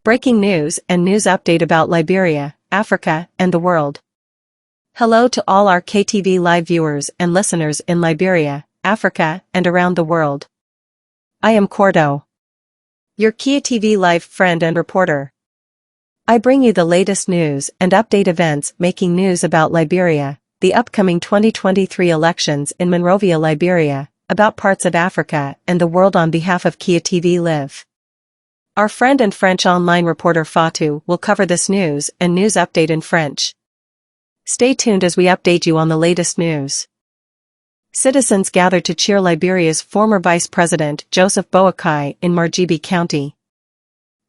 Breaking news and news update about Liberia, Africa, and the world. Hello to all our KTV Live viewers and listeners in Liberia, Africa, and around the world. I am Cordo, your KTV Live friend and reporter. I bring you the latest news and update events making news about Liberia, the upcoming 2023 elections in Monrovia, Liberia, about parts of Africa and the world on behalf of KTV Live. Our friend and French online reporter Fatou will cover this news and news update in French. Stay tuned as we update you on the latest news. Citizens gathered to cheer Liberia's former Vice President Joseph Boakai in Margibi County.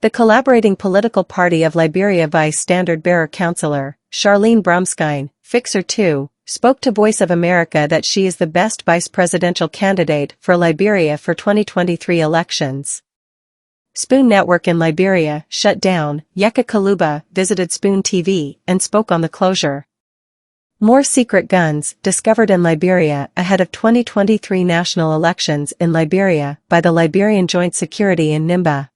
The collaborating political party of Liberia Vice Standard-Bearer Councillor, Charlene Brumskine, Fixer 2, spoke to Voice of America that she is the best vice presidential candidate for Liberia for 2023 elections. Spoon Network in Liberia, shutdown, Yeka Kaluba visited Spoon TV and spoke on the closure. More secret guns discovered in Liberia ahead of 2023 national elections in Liberia by the Liberian Joint Security in Nimba.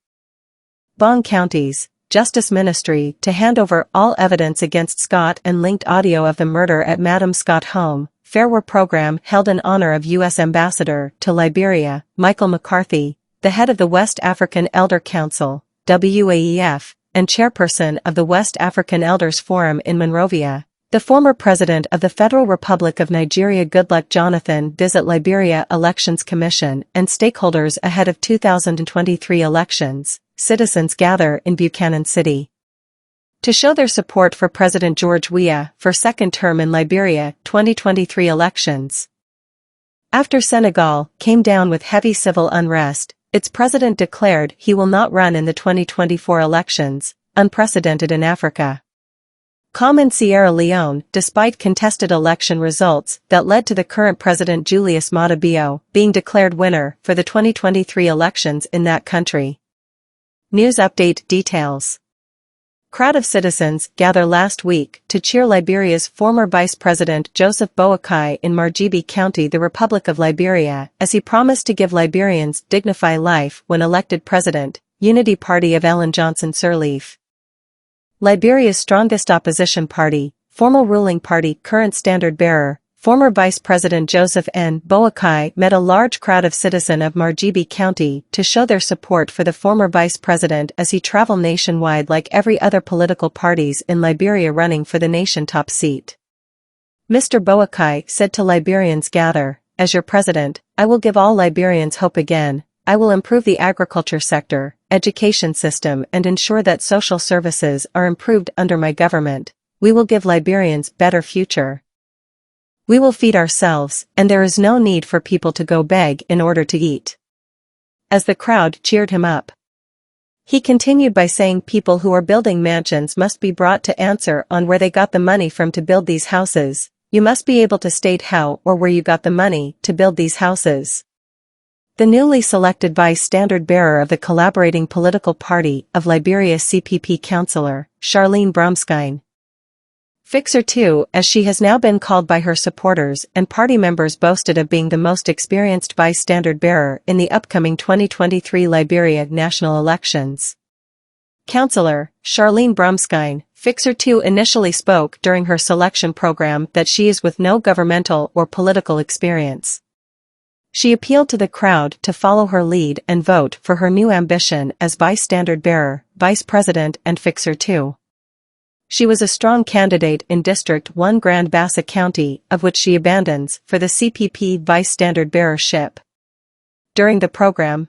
Bong County's Justice Ministry to hand over all evidence against Scott and linked audio of the murder at Madam Scott home. Farewell program held in honor of U.S. Ambassador to Liberia, Michael McCarthy, the head of the West African Elder Council, WAEF, and chairperson of the West African Elders Forum in Monrovia. The former president of the Federal Republic of Nigeria Goodluck Jonathan visit Liberia Elections Commission and stakeholders ahead of 2023 elections. Citizens gather in Buchanan City to show their support for President George Weah for second term in Liberia 2023 elections. After Senegal came down with heavy civil unrest, its president declared he will not run in the 2024 elections, unprecedented in Africa. Calm in Sierra Leone despite contested election results that led to the current president Julius Maada Bio being declared winner for the 2023 elections in that country. News update details. Crowd of citizens gather last week to cheer Liberia's former Vice President Joseph Boakai in Margibi County, the Republic of Liberia, as he promised to give Liberians dignified life when elected president, Unity Party of Ellen Johnson Sirleaf. Liberia's strongest opposition party, former ruling party current standard-bearer, former Vice President Joseph N. Boakai met a large crowd of citizens of Margibi County to show their support for the former vice president as he traveled nationwide like every other political parties in Liberia running for the nation top seat. Mr. Boakai said to Liberians gather, "As your president, I will give all Liberians hope again. I will improve the agriculture sector, education system and ensure that social services are improved under my government. We will give Liberians better future. We will feed ourselves, and there is no need for people to go beg in order to eat." As the crowd cheered him up, he continued by saying people who are building mansions must be brought to answer on where they got the money from to build these houses. You must be able to state how or where you got the money to build these houses. The newly selected vice standard-bearer of the collaborating political party of Liberia CPP councillor, Charlene Brumskine, Fixer 2, as she has now been called by her supporters and party members, boasted of being the most experienced vice standard-bearer in the upcoming 2023 Liberia national elections. Councillor Charlene Brumskine, Fixer 2 initially spoke during her selection program that she is with no governmental or political experience. She appealed to the crowd to follow her lead and vote for her new ambition as vice standard-bearer, vice president and Fixer 2. She was a strong candidate in District 1 Grand Bassa County, of which she abandons for the CPP vice standard-bearership. During the program,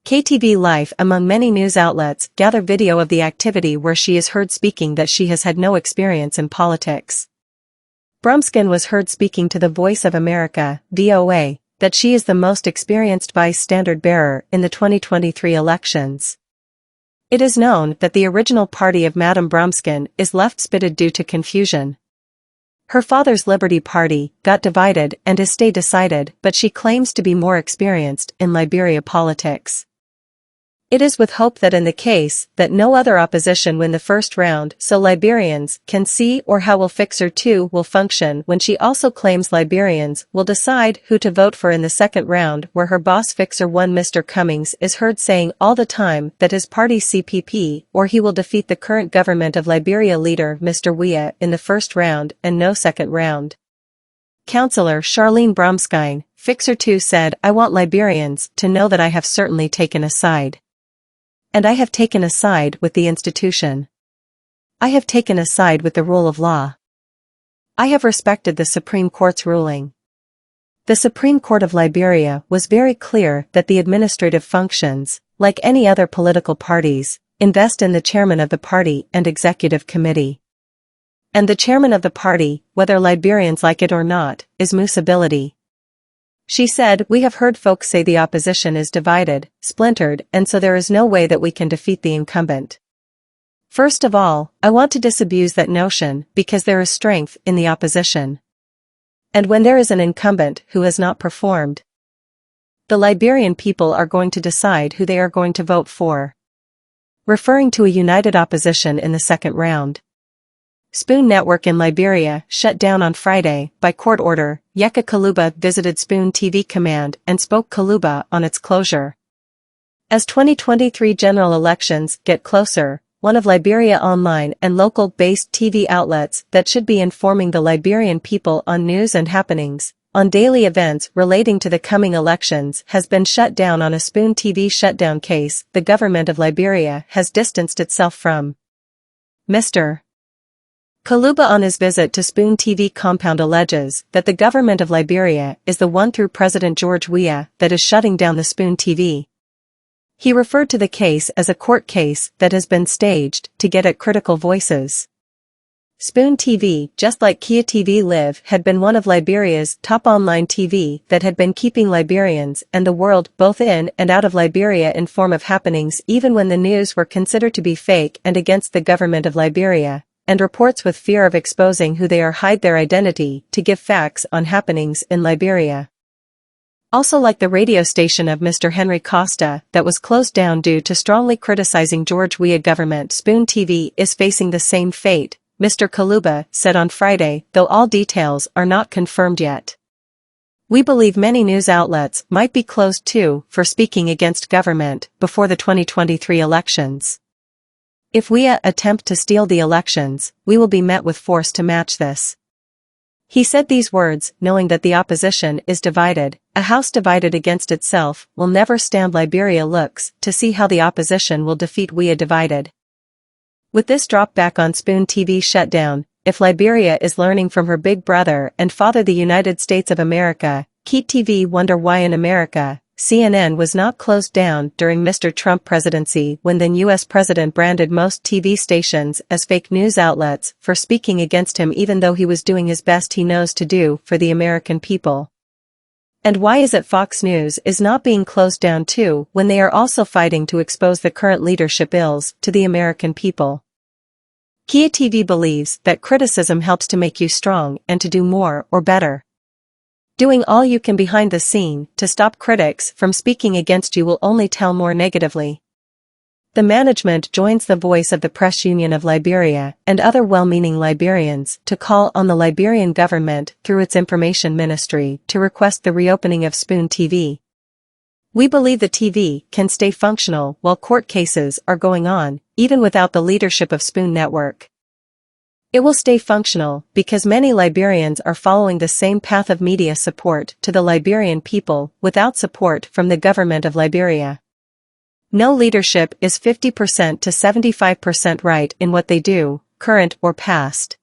KTV Live, among many news outlets, gather video of the activity where she is heard speaking that she has had no experience in politics. Brumskine was heard speaking to the Voice of America, VOA, that she is the most experienced vice standard-bearer in the 2023 elections. It is known that the original party of Madam Brumskine is left-spitted due to confusion. Her father's Liberty Party got divided and is stay decided, but she claims to be more experienced in Liberia politics. It is with hope that in the case that no other opposition win the first round so Liberians can see or how will Fixer 2 will function when she also claims Liberians will decide who to vote for in the second round where her boss Fixer 1 Mr. Cummings is heard saying all the time that his party CPP or he will defeat the current government of Liberia leader Mr. Weah in the first round and no second round. Councillor Charlene Bromskine, Fixer 2 said, "I want Liberians to know that I have certainly taken a side. And I have taken a side with the institution. I have taken a side with the rule of law. I have respected the Supreme Court's ruling. The Supreme Court of Liberia was very clear that the administrative functions, like any other political parties, invest in the chairman of the party and executive committee. And the chairman of the party, whether Liberians like it or not, is Musability." She said, "We have heard folks say the opposition is divided, splintered, and so there is no way that we can defeat the incumbent. First of all, I want to disabuse that notion because there is strength in the opposition. And when there is an incumbent who has not performed, the Liberian people are going to decide who they are going to vote for." Referring to a united opposition in the second round. Spoon Network in Liberia shut down on Friday by court order. Yeka Kaluba visited Spoon TV Command and spoke Kaluba on its closure. As 2023 general elections get closer, one of Liberia online and local-based TV outlets that should be informing the Liberian people on news and happenings, on daily events relating to the coming elections has been shut down on a Spoon TV shutdown case the government of Liberia has distanced itself from. Mr. Kaluba on his visit to Spoon TV compound alleges that the government of Liberia is the one through President George Weah that is shutting down the Spoon TV. He referred to the case as a court case that has been staged to get at critical voices. Spoon TV, just like Kia TV Live, had been one of Liberia's top online TV that had been keeping Liberians and the world both in and out of Liberia informed of happenings even when the news were considered to be fake and against the government of Liberia, and reports with fear of exposing who they are hide their identity to give facts on happenings in Liberia. Also like the radio station of Mr. Henry Costa that was closed down due to strongly criticizing George Weah government, Spoon TV is facing the same fate, Mr. Kaluba said on Friday, though all details are not confirmed yet. "We believe many news outlets might be closed too for speaking against government before the 2023 elections. If we attempt to steal the elections, we will be met with force to match this." He said these words, knowing that the opposition is divided. A house divided against itself will never stand. Liberia looks to see how the opposition will defeat Weah divided. With this drop back on Spoon TV shutdown, if Liberia is learning from her big brother and father the United States of America, Keat TV wonder why in America, CNN was not closed down during Mr. Trump presidency when then U.S. President branded most TV stations as fake news outlets for speaking against him even though he was doing his best he knows to do for the American people. And why is it Fox News is not being closed down too when they are also fighting to expose the current leadership ills to the American people? Kia TV believes that criticism helps to make you strong and to do more or better. Doing all you can behind the scene to stop critics from speaking against you will only tell more negatively. The management joins the voice of the Press Union of Liberia and other well-meaning Liberians to call on the Liberian government through its information ministry to request the reopening of Spoon TV. "We believe the TV can stay functional while court cases are going on, even without the leadership of Spoon Network. It will stay functional because many Liberians are following the same path of media support to the Liberian people without support from the government of Liberia. No leadership is 50% to 75% right in what they do, current or past.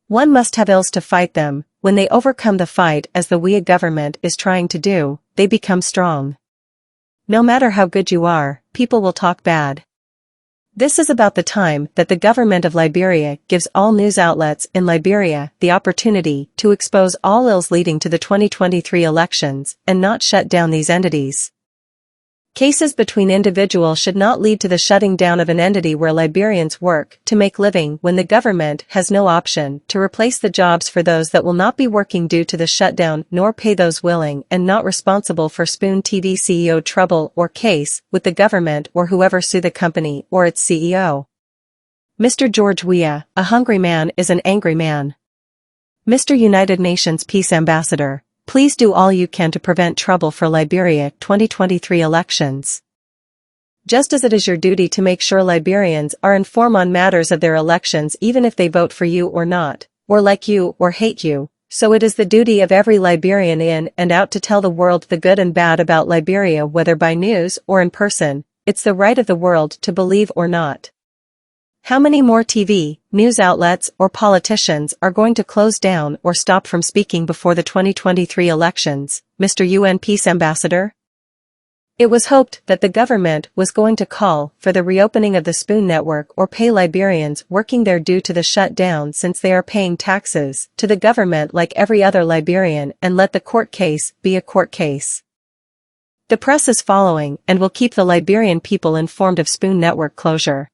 One must have ills to fight them. When they overcome the fight as the Weah government is trying to do, they become strong. No matter how good you are, people will talk bad. This is about the time that the government of Liberia gives all news outlets in Liberia the opportunity to expose all ills leading to the 2023 elections and not shut down these entities. Cases between individuals should not lead to the shutting down of an entity where Liberians work to make living when the government has no option to replace the jobs for those that will not be working due to the shutdown nor pay those willing and not responsible for Spoon TV CEO trouble or case with the government or whoever sue the company or its CEO. Mr. George Weah, a hungry man is an angry man. Mr. United Nations Peace Ambassador, please do all you can to prevent trouble for Liberia 2023 elections. Just as it is your duty to make sure Liberians are informed on matters of their elections even if they vote for you or not, or like you or hate you, so it is the duty of every Liberian in and out to tell the world the good and bad about Liberia whether by news or in person. It's the right of the world to believe or not. How many more TV, news outlets or politicians are going to close down or stop from speaking before the 2023 elections, Mr. UN Peace Ambassador? It was hoped that the government was going to call for the reopening of the Spoon Network or pay Liberians working there due to the shutdown since they are paying taxes to the government like every other Liberian and let the court case be a court case. The press is following and will keep the Liberian people informed of Spoon Network closure.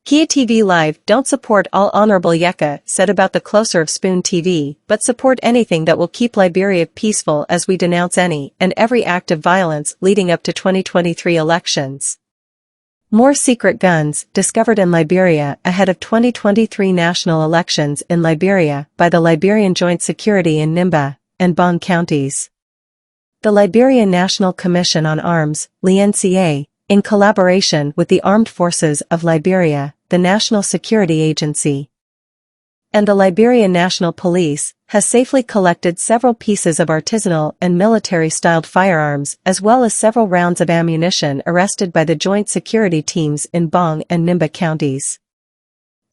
Kia TV Live don't support all Honorable Yeka said about the closure of Spoon TV, but support anything that will keep Liberia peaceful as we denounce any and every act of violence leading up to 2023 elections. More secret guns discovered in Liberia ahead of 2023 national elections in Liberia by the Liberian Joint Security in Nimba and Bong counties. The Liberian National Commission on Arms, LNCA, in collaboration with the Armed Forces of Liberia, the National Security Agency, and the Liberian National Police, has safely collected several pieces of artisanal and military-styled firearms as well as several rounds of ammunition arrested by the joint security teams in Bong and Nimba counties.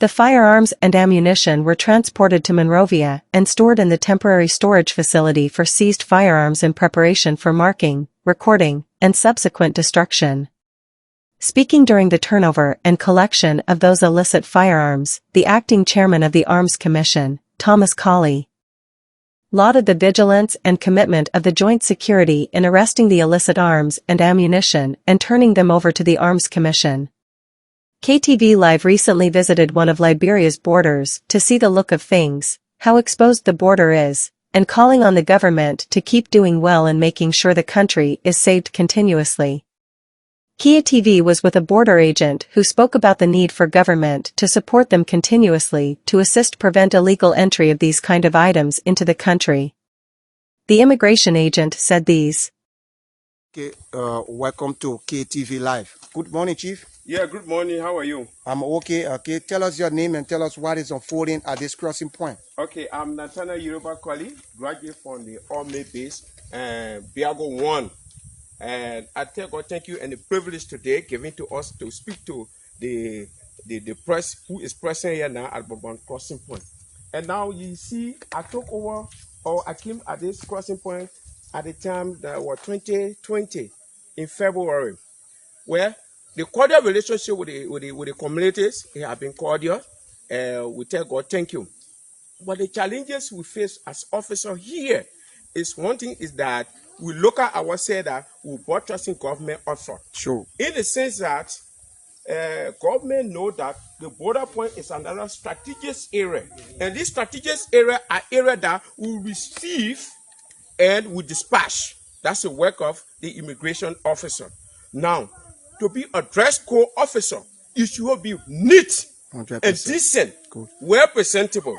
The firearms and ammunition were transported to Monrovia and stored in the temporary storage facility for seized firearms in preparation for marking, recording, and subsequent destruction. Speaking during the turnover and collection of those illicit firearms, the acting chairman of the Arms Commission, Thomas Colley, lauded the vigilance and commitment of the joint security in arresting the illicit arms and ammunition and turning them over to the Arms Commission. KTV Live recently visited one of Liberia's borders to see the look of things, how exposed the border is, and calling on the government to keep doing well and making sure the country is saved continuously. Kia TV was with a border agent who spoke about the need for government to support them continuously to assist prevent illegal entry of these kind of items into the country. The immigration agent said these. Okay, welcome to KTV Live. Good morning, Chief. Yeah, good morning. How are you? I'm okay. Okay, tell us your name and tell us what is unfolding at this crossing point. Okay, I'm Nathana Yoruba Kwali, graduate from the Army base and Biago 1. And I tell God thank you and the privilege today given to us to speak to the press who is present here now at Bourbon Crossing Point. And now you see, I took over, or I came at this crossing point at the time that was 2020 in February, where the cordial relationship with the communities, it has been cordial. We tell God thank you. But the challenges we face as officers here is one thing is that we look at ourselves that we brought trusting government effort. Sure. In the sense that government know that the border point is another strategic area. And this strategic area are area that we receive and we dispatch. That's the work of the immigration officer. Now, to be a dress code officer, you should be neat 100%. and decent, Good. well presentable.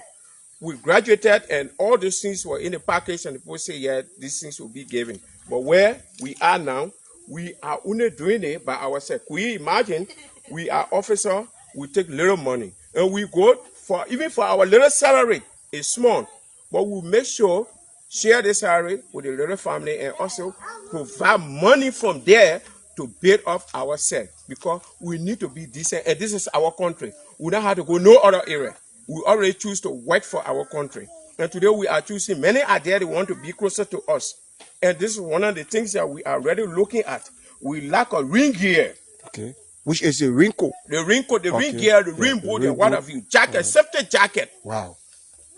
We graduated and all these things were in the package and people say, yeah, these things will be given. But where we are now, we are only doing it by ourselves. Can you imagine? We are officer, we take little money. And we go for, even for our little salary, it's small. But we make sure, share the salary with the little family and also provide money from there to build up ourselves. Because we need to be decent and this is our country. We don't have to go no other area. We already choose to work for our country. And today we are choosing, many are there that want to be closer to us. And this is one of the things that we are already looking at. We lack a ring gear. Okay. Which is a wrinkle. The wrinkle, the Okay. ring gear, the Yeah, ring the boot, ring and what boot. have you. Jacket, safety jacket. Wow.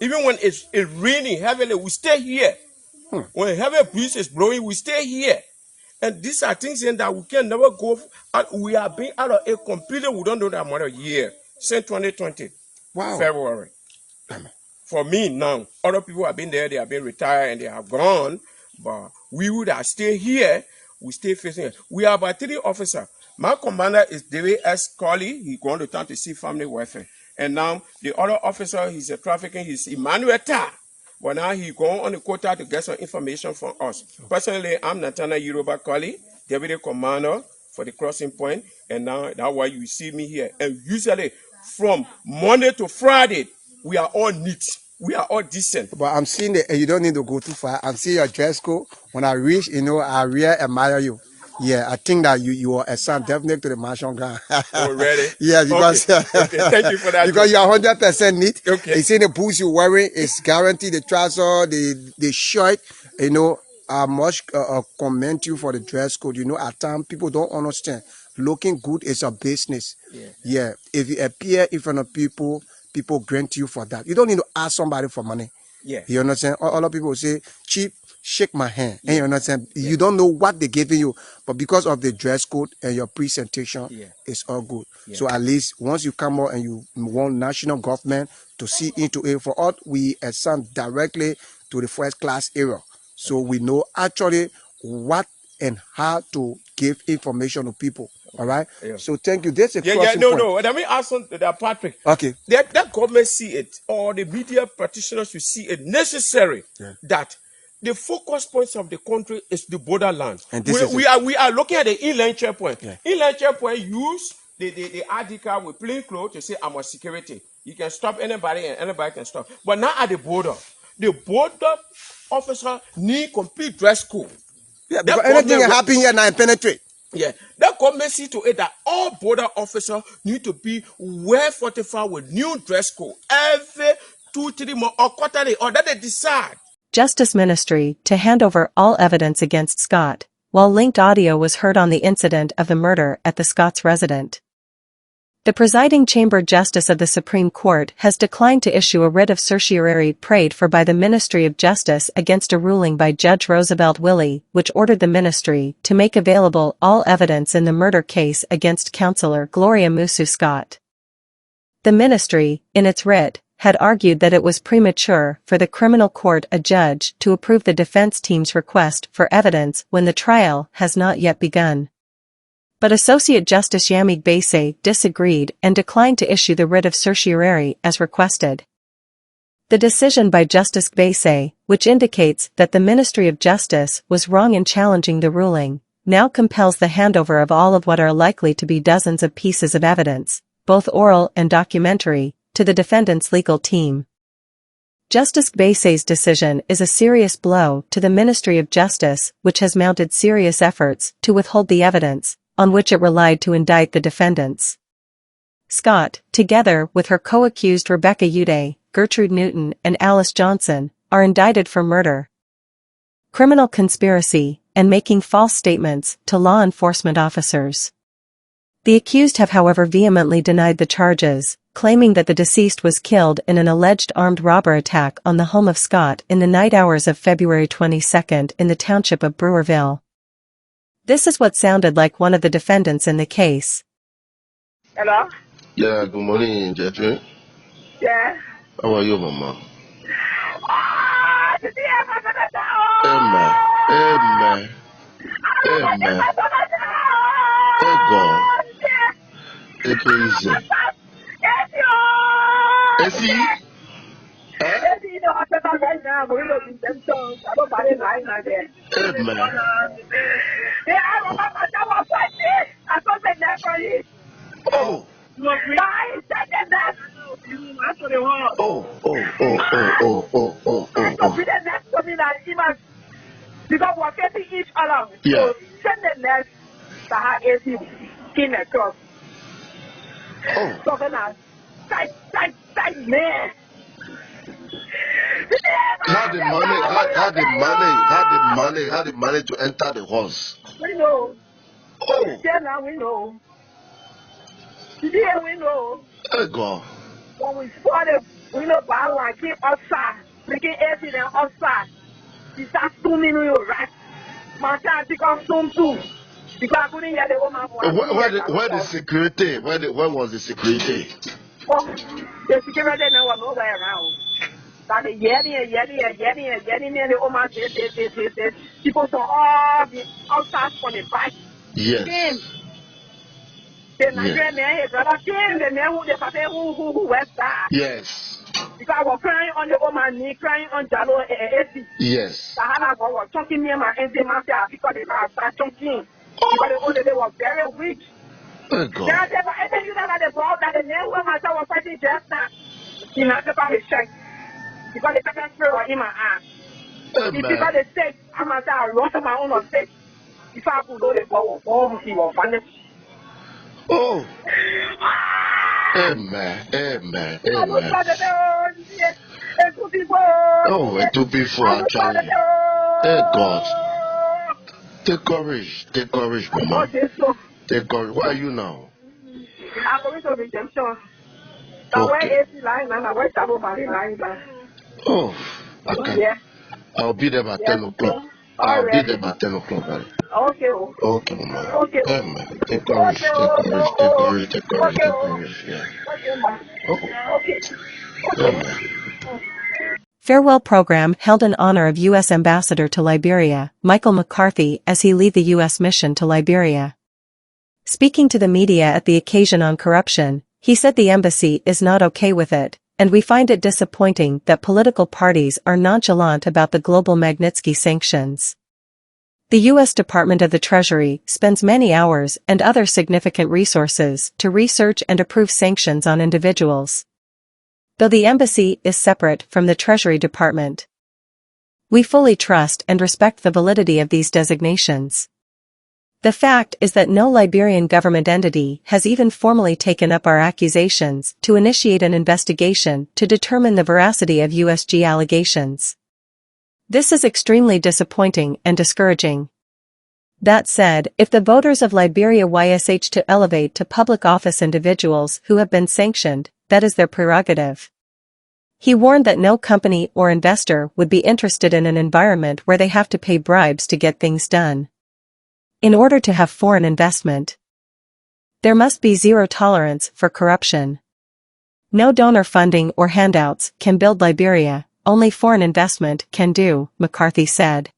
Even when it's raining heavily, we stay here. When heavy breeze is blowing, we stay here. And these are things in that we can never go. We are being out of it completely. We don't know that amount of year since 2020, Wow. February. For me now, other people have been there, they have been retired and they have gone. But we would have stayed here, we stay facing it. We are about 3 officers. My commander is David S. Colley. He going to town to see family welfare. And now the other officer, he's a trafficking, he's Emmanuel Ta. But now he going on the quota to get some information from us. Personally, I'm Nathaniel Yoruba Colley, Deputy Commander for the crossing point. And now that's why you see me here. And usually from Monday to Friday, we are all neat. We are all decent. But I'm seeing that you don't need to go too far. I'm seeing your dress code. When I reach, I really admire you. Yeah, I think that you are a son definitely to the martial ground. Oh, really? Yeah, because Okay. Thank you for that. because you are 100% neat. Okay. You see the boots you're wearing is guaranteed. The trouser, the shirt. I must commend you for the dress code. At times people don't understand. Looking good is a business. Yeah. If you appear in front of people, people grant you for that. You don't need to ask somebody for money. Yeah. You understand? A lot of people say, Chief, shake my hand. And you understand? You don't know what they're giving you, but because of the dress code and your presentation, it's all good. So at least once you come out and you want national government to see into it, for us, we assign directly to the first class area. So we know actually what and how to give information to people. All right. So thank you. There's a crossing point. No. Let me ask that Patrick. Okay. That government see it, or the media practitioners should see it necessary that the focus points of the country is the borderland. And We are looking at the inland checkpoint. Yeah. Inland checkpoint use the ID card with plain clothes to say I'm a security. You can stop anybody and anybody can stop. But now at the border officer need complete dress code. Yeah, because anything can happen here now and penetrate. Yeah, that government see to it that all border officers need to be well fortified with new dress code every 2-3 months or quarterly, or that they decide. Justice Ministry to hand over all evidence against Scott, while linked audio was heard on the incident of the murder at the Scott's residence. The presiding chamber justice of the Supreme Court has declined to issue a writ of certiorari prayed for by the Ministry of Justice against a ruling by Judge Roosevelt Willey, which ordered the ministry to make available all evidence in the murder case against Councillor Gloria Musu Scott. The ministry, in its writ, had argued that it was premature for the criminal court a judge to approve the defense team's request for evidence when the trial has not yet begun. But Associate Justice Yamig Baise disagreed and declined to issue the writ of certiorari as requested. The decision by Justice Baise, which indicates that the Ministry of Justice was wrong in challenging the ruling, now compels the handover of all of what are likely to be dozens of pieces of evidence, both oral and documentary, to the defendant's legal team. Justice Baise's decision is a serious blow to the Ministry of Justice, which has mounted serious efforts to withhold the evidence on which it relied to indict the defendants. Scott, together with her co-accused Rebecca Uday, Gertrude Newton and Alice Johnson, are indicted for murder, criminal conspiracy, and making false statements to law enforcement officers. The accused have however vehemently denied the charges, claiming that the deceased was killed in an alleged armed robber attack on the home of Scott in the night hours of February 22 in the township of Brewerville. This is what sounded like one of the defendants in the case. Hello? Yeah, good morning, Jeffrey. Yeah. How are you, Mama? Amen. Amen. Hey, God. Take it easy. Easy? Oh. Because we're getting each along. Yeah. So send the next Saha AC in the cross. Oh. Governor, tight, man. How the money to enter the horse? We know. Oh. Yeah, now we know. Yeah, we know. Hey, God. When we spotted, we know about like outside, making everything outside. It's that 2 minutes, right? My child become soon too. Because I couldn't get the woman for Where the security? Where was the security? Oh, the security now was nowhere around. But the yelling, and the woman says, people saw all the outside for the bike. Yes. Came. The Nigerian man, his brother came, the man who, the papa who went back. Yes. Because I was crying on the woman knee, crying on Jalo AC. Yes. Sahara was talking near my auntie, because they were talking. Because the older they were very weak. Oh There God. are several entities that are the ball that the name where my son was fighting just now. He not about his check. Because the second spray was in my eye. If because Amen. they say, I'm going to run to my own mistake. If I could go the ball, he was vanished. Oh. Amen. Amen. I look Amen. at the door. It could be Oh, it will be for I look at the actually. Hey God. Take courage. Take courage, Mama. Okay, so Take courage. Where are you now? I'm going to redemption. Now Okay. where AC line and where Sabo Bari line. Oh, I can. Yeah. I'll be there by 10 o'clock. All I'll be right. there by 10 o'clock. Buddy. Okay. Okay, Mama. Okay. Amen. Take Okay. courage. Take courage. Take courage. Take courage. Okay. Take courage. Yeah. Okay, ma. Oh, Okay. amen. Farewell program held in honor of U.S. Ambassador to Liberia, Michael McCarthy, as he leave the U.S. mission to Liberia. Speaking to the media at the occasion on corruption, he said the embassy is not okay with it, and we find it disappointing that political parties are nonchalant about the global Magnitsky sanctions. The U.S. Department of the Treasury spends many hours and other significant resources to research and approve sanctions on individuals, though the embassy is separate from the Treasury Department. We fully trust and respect the validity of these designations. The fact is that no Liberian government entity has even formally taken up our accusations to initiate an investigation to determine the veracity of USG allegations. This is extremely disappointing and discouraging. That said, if the voters of Liberia wish to elevate to public office individuals who have been sanctioned, that is their prerogative. He warned that no company or investor would be interested in an environment where they have to pay bribes to get things done. In order to have foreign investment, there must be zero tolerance for corruption. No donor funding or handouts can build Liberia, only foreign investment can do, McCarthy said.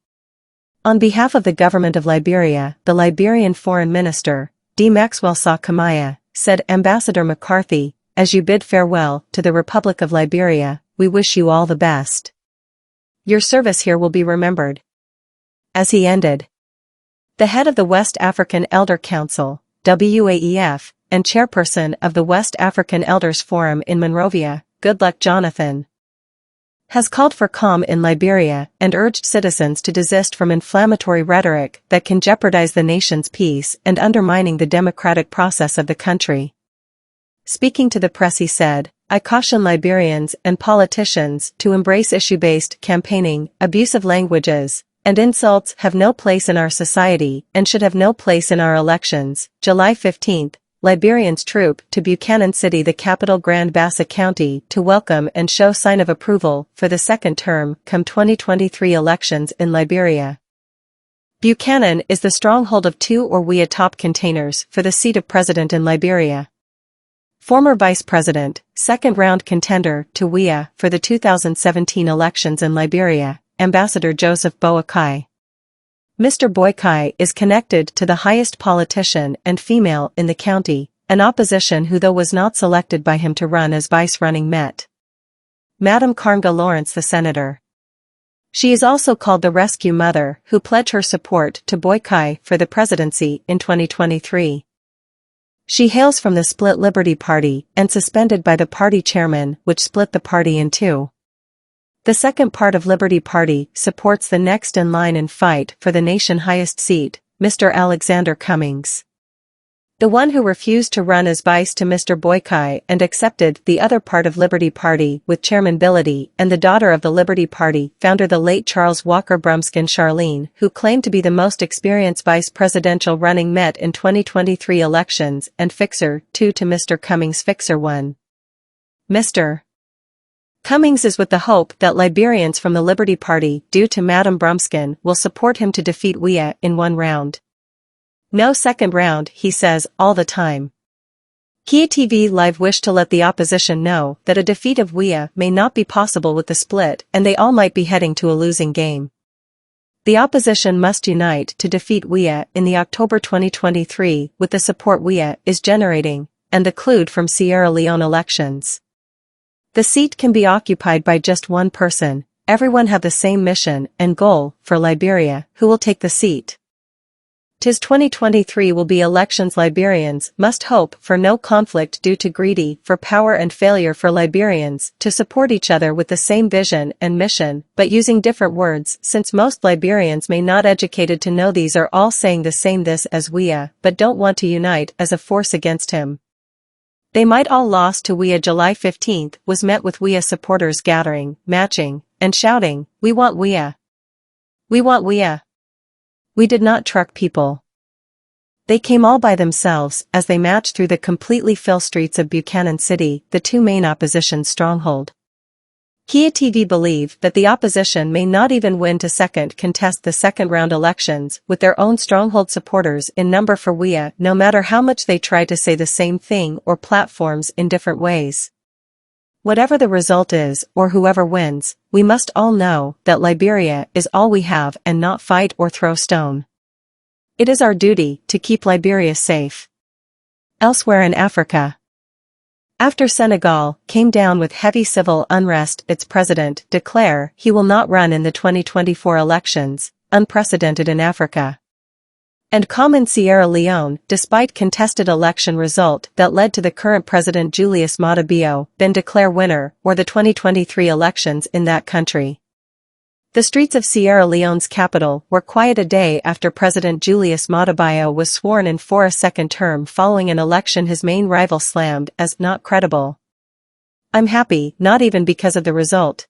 On behalf of the government of Liberia, the Liberian Foreign Minister, D. Maxwell Kamaya, said Ambassador McCarthy, as you bid farewell to the Republic of Liberia, we wish you all the best. Your service here will be remembered. As he ended, the head of the West African Elder Council, WAEF, and chairperson of the West African Elders Forum in Monrovia, Goodluck Jonathan, has called for calm in Liberia and urged citizens to desist from inflammatory rhetoric that can jeopardize the nation's peace and undermining the democratic process of the country. Speaking to the press he said, I caution Liberians and politicians to embrace issue-based campaigning, abusive languages, and insults have no place in our society and should have no place in our elections. July 15, Liberians troop to Buchanan City, the capital Grand Bassa County, to welcome and show sign of approval for the second term come 2023 elections in Liberia. Buchanan is the stronghold of two Orwea top containers for the seat of president in Liberia. Former vice president, second-round contender to WEA for the 2017 elections in Liberia, Ambassador Joseph Boakai. Mr. Boakai is connected to the highest politician and female in the county, an opposition who though was not selected by him to run as vice-running met. Madam Karnga Lawrence the senator. She is also called the Rescue Mother, who pledged her support to Boakai for the presidency in 2023. She hails from the split Liberty Party and suspended by the party chairman, which split the party in two. The second part of Liberty Party supports the next in line and fight for the nation's highest seat, Mr. Alexander Cummings. The one who refused to run as vice to Mr. Boakai and accepted the other part of Liberty Party with Chairman Billity and the daughter of the Liberty Party founder the late Charles Walker Brumskin Charlene, who claimed to be the most experienced vice presidential running met in 2023 elections and fixer 2 to Mr. Cummings fixer 1. Mr. Cummings is with the hope that Liberians from the Liberty Party, due to Madam Brumskin, will support him to defeat Weah in one round. No second round, he says, all the time. Kia TV Live wished to let the opposition know that a defeat of Weah may not be possible with the split and they all might be heading to a losing game. The opposition must unite to defeat Weah in the October 2023 with the support Weah is generating, and the clued from Sierra Leone elections. The seat can be occupied by just one person, everyone have the same mission and goal for Liberia, who will take the seat. 'Tis 2023 will be elections. Liberians must hope for no conflict due to greedy for power and failure for Liberians to support each other with the same vision and mission, but using different words since most Liberians may not educated to know these are all saying the same this as Weah, but don't want to unite as a force against him. They might all lost to Weah. July 15th was met with Weah supporters gathering, matching, and shouting, "We want Weah. We want Weah." We did not truck people. They came all by themselves as they marched through the completely filled streets of Buchanan City, the two main opposition stronghold. Kia TV believe that the opposition may not even win to contest the second-round elections with their own stronghold supporters in number for Weah, no matter how much they try to say the same thing or platforms in different ways. Whatever the result is, or whoever wins, we must all know that Liberia is all we have and not fight or throw stone. It is our duty to keep Liberia safe. Elsewhere in Africa. After Senegal came down with heavy civil unrest, its president declared he will not run in the 2024 elections, unprecedented in Africa. And common Sierra Leone, despite contested election result that led to the current president Julius Maada Bio been declared winner or the 2023 elections in that country. The streets of Sierra Leone's capital were quiet a day after President Julius Maada Bio was sworn in for a second term following an election his main rival slammed as not credible. I'm happy, not even because of the result.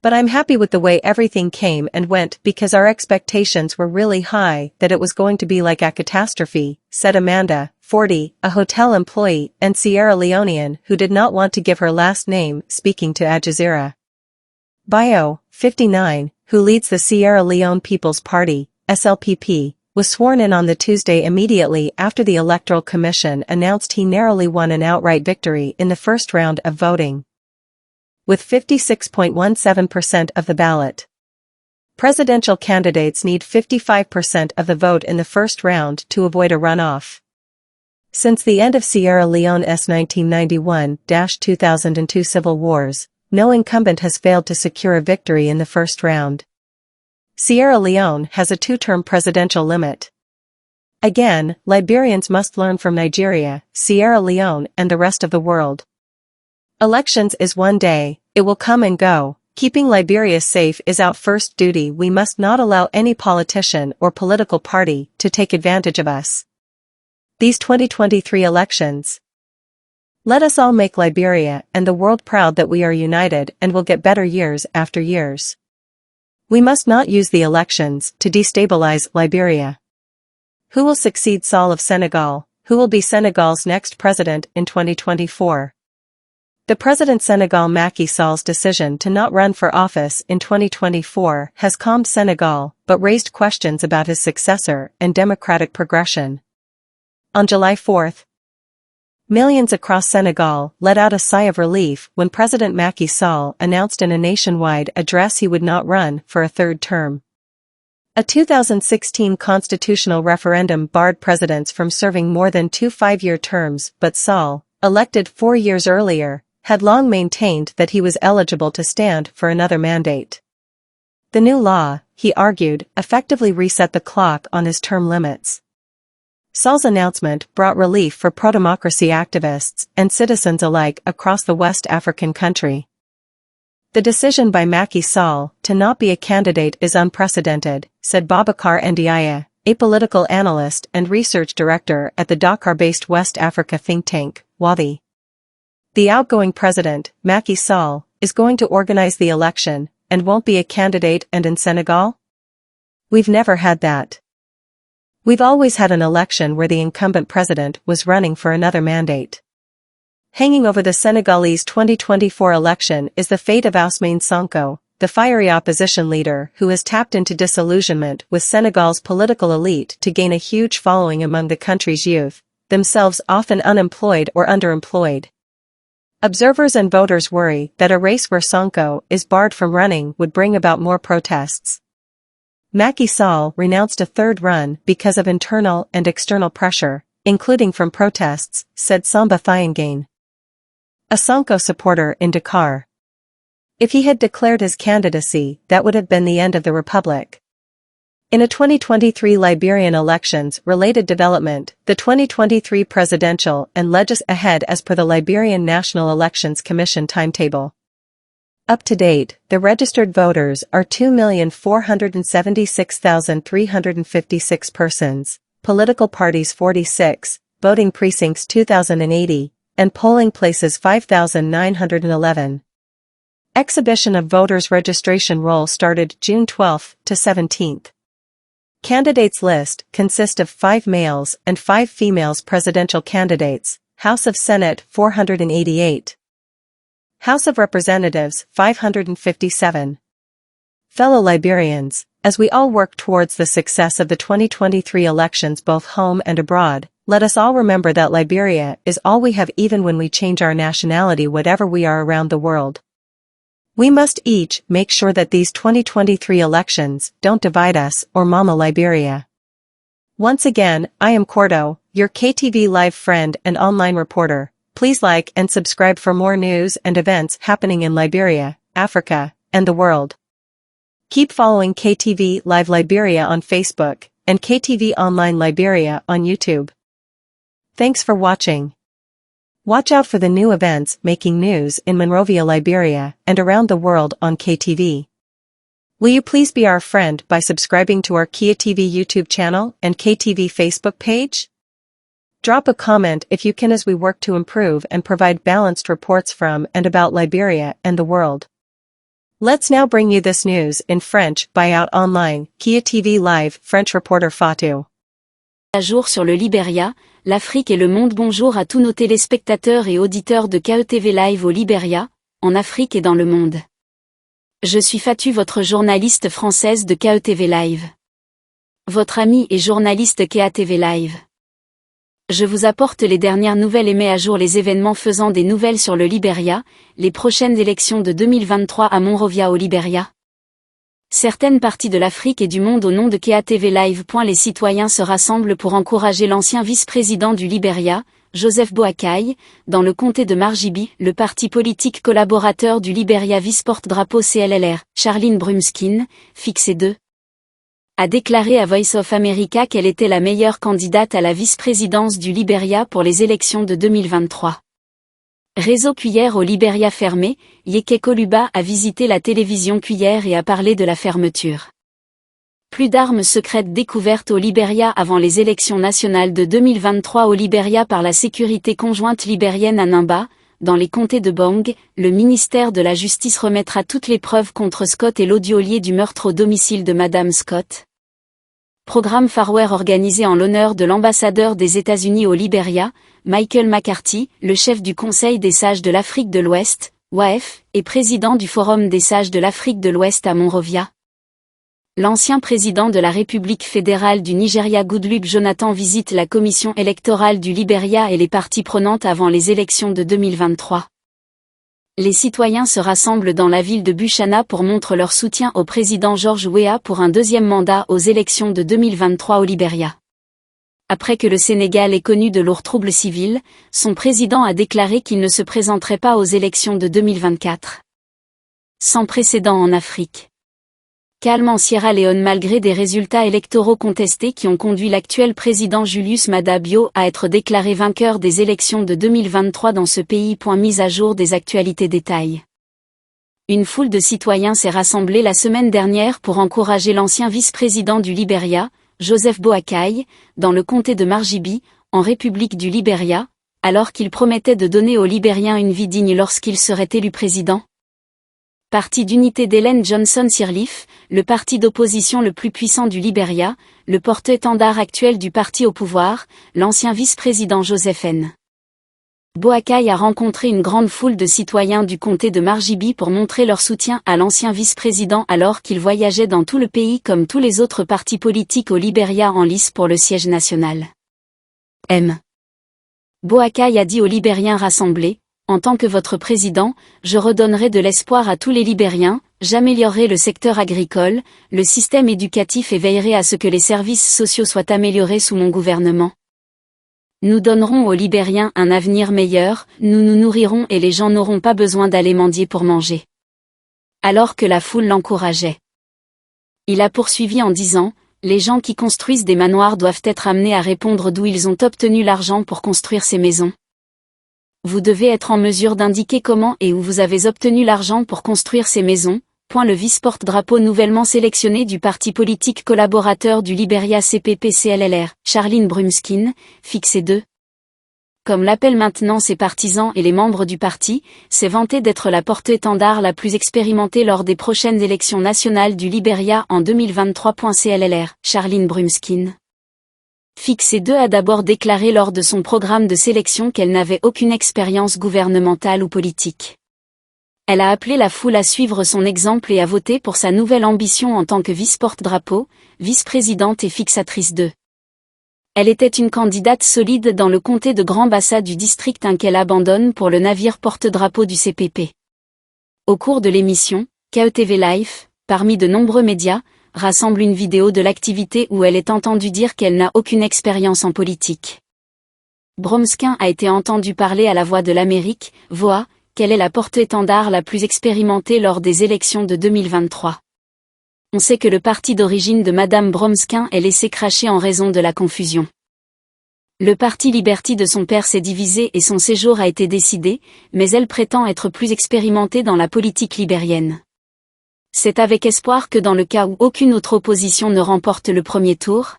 But I'm happy with the way everything came and went because our expectations were really high that it was going to be like a catastrophe, said Amanda, 40, a hotel employee and Sierra Leonean who did not want to give her last name, speaking to Al Jazeera. Bio, 59, who leads the Sierra Leone People's Party, SLPP, was sworn in on the Tuesday immediately after the Electoral Commission announced he narrowly won an outright victory in the first round of voting. With 56.17% of the ballot. Presidential candidates need 55% of the vote in the first round to avoid a runoff. Since the end of Sierra Leone's 1991-2002 civil wars, no incumbent has failed to secure a victory in the first round. Sierra Leone has a two-term presidential limit. Again, Liberians must learn from Nigeria, Sierra Leone and the rest of the world. Elections is one day, it will come and go. Keeping Liberia safe is our first duty. We must not allow any politician or political party to take advantage of us. These 2023 elections. Let us all make Liberia and the world proud that we are united and will get better years after years. We must not use the elections to destabilize Liberia. Who will succeed Sall of Senegal? Who will be Senegal's next president in 2024? The President Senegal Macky Sall's decision to not run for office in 2024 has calmed Senegal, but raised questions about his successor and democratic progression. On July 4th, millions across Senegal let out a sigh of relief when President Macky Sall announced in a nationwide address he would not run for a third term. A 2016 constitutional referendum barred presidents from serving more than 2 5-year terms, but Sall, elected 4 years earlier, had long maintained that he was eligible to stand for another mandate. The new law, he argued, effectively reset the clock on his term limits. Sall's announcement brought relief for pro-democracy activists and citizens alike across the West African country. The decision by Macky Sall to not be a candidate is unprecedented, said Boubacar Ndiaye, a political analyst and research director at the Dakar-based West Africa think tank, WADI. The outgoing president, Macky Sall, is going to organize the election and won't be a candidate and in Senegal? We've never had that. We've always had an election where the incumbent president was running for another mandate. Hanging over the Senegalese 2024 election is the fate of Ousmane Sonko, the fiery opposition leader who has tapped into disillusionment with Senegal's political elite to gain a huge following among the country's youth, themselves often unemployed or underemployed. Observers and voters worry that a race where Sonko is barred from running would bring about more protests. Macky Sall renounced a third run because of internal and external pressure, including from protests, said Samba Thiangane, a Sonko supporter in Dakar. If he had declared his candidacy, that would have been the end of the republic. In a 2023 Liberian elections-related development, the 2023 presidential and legislative ahead as per the Liberian National Elections Commission timetable. Up to date, the registered voters are 2,476,356 persons, political parties 46, voting precincts 2,080, and polling places 5,911. Exhibition of voters' registration roll started June 12 to 17. Candidates list consists of 5 males and 5 females presidential candidates, House of Senate 488. House of Representatives 557. Fellow Liberians, as we all work towards the success of the 2023 elections both home and abroad, let us all remember that Liberia is all we have even when we change our nationality whatever we are around the world. We must each make sure that these 2023 elections don't divide us or Mama Liberia. Once again, I am Cordo, your KTV live friend and online reporter. Please like and subscribe for more news and events happening in Liberia, Africa, and the world. Keep following KTV Live Liberia on Facebook and KTV Online Liberia on YouTube. Thanks for watching. Watch out for the new events making news in Monrovia, Liberia, and around the world on KTV. Will you please be our friend by subscribing to our Kia TV YouTube channel and KTV Facebook page? Drop a comment if you can as we work to improve and provide balanced reports from and about Liberia and the world. Let's now bring you this news in French by Out Online, Kia TV Live, French reporter Fatou. À jour sur le Liberia, l'Afrique et le monde. Bonjour à tous nos téléspectateurs et auditeurs de KETV Live au Liberia, en Afrique et dans le monde. Je suis Fatou, votre journaliste française de KETV Live. Votre ami et journaliste KETV Live. Je vous apporte les dernières nouvelles et mets à jour les événements faisant des nouvelles sur le Liberia, les prochaines élections de 2023 à Monrovia au Liberia. Certaines parties de l'Afrique et du monde au nom de KETV Live. Les citoyens se rassemblent pour encourager l'ancien vice-président du Liberia, Joseph Boakai, dans le comté de Margibi. Le parti politique collaborateur du Liberia vice-porte-drapeau CLLR, Charline Brumskin, fixé 2, a déclaré à Voice of America qu'elle était la meilleure candidate à la vice-présidence du Liberia pour les élections de 2023. Réseau Cuillère au Liberia fermé, Yeke Koluba a visité la télévision Cuillère et a parlé de la fermeture. Plus d'armes secrètes découvertes au Liberia avant les élections nationales de 2023 au Liberia par la sécurité conjointe libérienne à Nimba, dans les comtés de Bong. Le ministère de la Justice remettra toutes les preuves contre Scott et l'audiolier du meurtre au domicile de Madame Scott. Programme Farware organisé en l'honneur de l'ambassadeur des États-Unis au Liberia, Michael McCarthy, le chef du Conseil des sages de l'Afrique de l'Ouest, WAF, et président du Forum des sages de l'Afrique de l'Ouest à Monrovia. L'ancien président de la République fédérale du Nigeria Goodluck Jonathan visite la commission électorale du Liberia et les parties prenantes avant les élections de 2023. Les citoyens se rassemblent dans la ville de Buchana pour montrer leur soutien au président George Weah pour un deuxième mandat aux élections de 2023 au Liberia. Après que le Sénégal ait connu de lourds troubles civils, son président a déclaré qu'il ne se présenterait pas aux élections de 2024. Sans précédent en Afrique. Calme en Sierra Leone malgré des résultats électoraux contestés qui ont conduit l'actuel président Julius Maada Bio à être déclaré vainqueur des élections de 2023 dans ce pays. Mise à jour des actualités détails. Une foule de citoyens s'est rassemblée la semaine dernière pour encourager l'ancien vice-président du Liberia, Joseph Boakai, dans le comté de Margibi, en République du Liberia, alors qu'il promettait de donner aux Libériens une vie digne lorsqu'il serait élu président. Parti d'unité d'Helen Johnson Sirleaf, le parti d'opposition le plus puissant du Liberia, le porte-étendard actuel du parti au pouvoir, l'ancien vice-président Joseph N. Boakai a rencontré une grande foule de citoyens du comté de Margibi pour montrer leur soutien à l'ancien vice-président alors qu'il voyageait dans tout le pays comme tous les autres partis politiques au Libéria en lice pour le siège national. Boakai a dit aux Libériens rassemblés, « En tant que votre président, je redonnerai de l'espoir à tous les Libériens, j'améliorerai le secteur agricole, le système éducatif et veillerai à ce que les services sociaux soient améliorés sous mon gouvernement. Nous donnerons aux Libériens un avenir meilleur, nous nous nourrirons et les gens n'auront pas besoin d'aller mendier pour manger. » Alors que la foule l'encourageait. Il a poursuivi en disant, « Les gens qui construisent des manoirs doivent être amenés à répondre d'où ils ont obtenu l'argent pour construire ces maisons. Vous devez être en mesure d'indiquer comment et où vous avez obtenu l'argent pour construire ces maisons. » Le vice-porte-drapeau nouvellement sélectionné du parti politique collaborateur du Libéria CPP-CLLR, Charline Brumskin, fixé 2. Comme l'appellent maintenant ses partisans et les membres du parti, s'est vanté d'être la porte-étendard la plus expérimentée lors des prochaines élections nationales du Libéria en 2023. CLLR, Charline Brumskin. Fixé 2 a d'abord déclaré lors de son programme de sélection qu'elle n'avait aucune expérience gouvernementale ou politique. Elle a appelé la foule à suivre son exemple et à voter pour sa nouvelle ambition en tant que vice-porte-drapeau, vice-présidente et fixatrice 2. Elle était une candidate solide dans le comté de Grand Bassa du district 1 qu'elle abandonne pour le navire porte-drapeau du CPP. Au cours de l'émission, KETV Live, parmi de nombreux médias, rassemble une vidéo de l'activité où elle est entendue dire qu'elle n'a aucune expérience en politique. Bromskin a été entendu parler à la Voix de l'Amérique, VOA, qu'elle est la porte-étendard la plus expérimentée lors des élections de 2023. On sait que le parti d'origine de Madame Bromskin est laissé cracher en raison de la confusion. Le parti Liberty de son père s'est divisé et son séjour a été décidé, mais elle prétend être plus expérimentée dans la politique libérienne. C'est avec espoir que dans le cas où aucune autre opposition ne remporte le premier tour,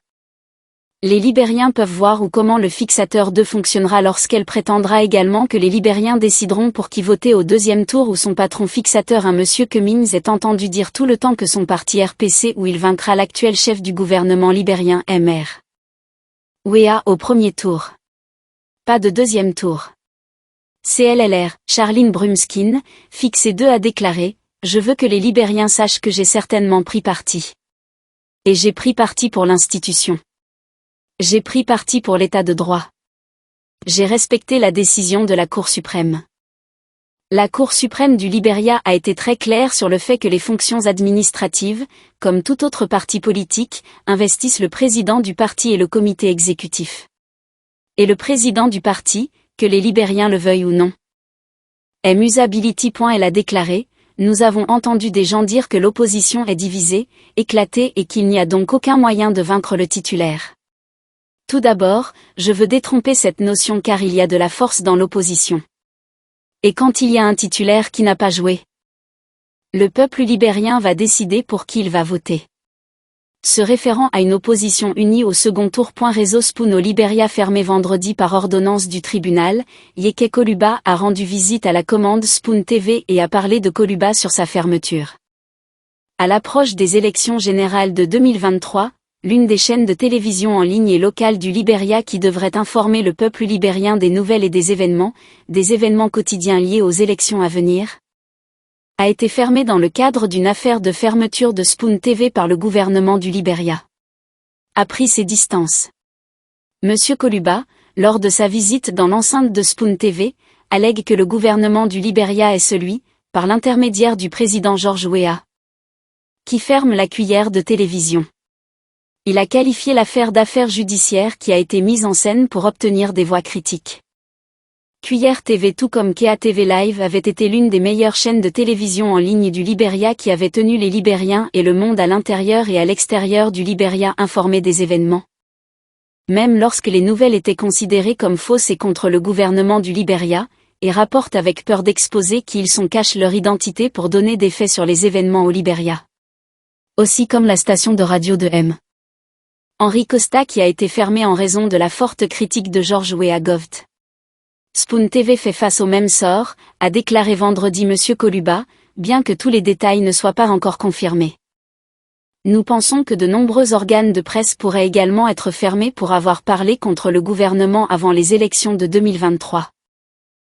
les Libériens peuvent voir ou comment le fixateur 2 fonctionnera lorsqu'elle prétendra également que les Libériens décideront pour qui voter au deuxième tour où son patron fixateur un monsieur Cummins est entendu dire tout le temps que son parti RPC où il vaincra l'actuel chef du gouvernement libérien MR. Wea au premier tour. Pas de deuxième tour. CLLR, Charline Brumskin, fixé 2 a déclaré, « Je veux que les Libériens sachent que j'ai certainement pris parti. Et j'ai pris parti pour l'institution. J'ai pris parti pour l'état de droit. J'ai respecté la décision de la Cour suprême. La Cour suprême du Libéria a été très claire sur le fait que les fonctions administratives, comme tout autre parti politique, investissent le président du parti et le comité exécutif. Et le président du parti, que les Libériens le veuillent ou non. Usability. Elle a déclaré, « Nous avons entendu des gens dire que l'opposition est divisée, éclatée et qu'il n'y a donc aucun moyen de vaincre le titulaire. Tout d'abord, je veux détromper cette notion car il y a de la force dans l'opposition. Et quand il y a un titulaire qui n'a pas joué, le peuple libérien va décider pour qui il va voter. » Se référant à une opposition unie au second tour. Réseau Spoon au Libéria fermé vendredi par ordonnance du tribunal, Yeke Koluba a rendu visite à la commande Spoon TV et a parlé de Koluba sur sa fermeture. À l'approche des élections générales de 2023, l'une des chaînes de télévision en ligne et locale du Libéria qui devrait informer le peuple libérien des nouvelles et des événements quotidiens liés aux élections à venir, a été fermée dans le cadre d'une affaire de fermeture de Spoon TV par le gouvernement du Libéria. A pris ses distances. Monsieur Koluba, lors de sa visite dans l'enceinte de Spoon TV, allègue que le gouvernement du Libéria est celui, par l'intermédiaire du président George Weah, qui ferme la cuillère de télévision. Il a qualifié l'affaire d'affaire judiciaire qui a été mise en scène pour obtenir des voix critiques. Cuillère TV tout comme KETV Live avait été l'une des meilleures chaînes de télévision en ligne du Libéria qui avait tenu les Libériens et le monde à l'intérieur et à l'extérieur du Libéria informés des événements. Même lorsque les nouvelles étaient considérées comme fausses et contre le gouvernement du Libéria, et rapportent avec peur d'exposer qu'ils cachent leur identité pour donner des faits sur les événements au Libéria. Aussi comme la station de radio de M. Henri Costa qui a été fermé en raison de la forte critique de George Weah Govt. Spoon TV fait face au même sort, a déclaré vendredi Monsieur Koluba, bien que tous les détails ne soient pas encore confirmés. Nous pensons que de nombreux organes de presse pourraient également être fermés pour avoir parlé contre le gouvernement avant les élections de 2023.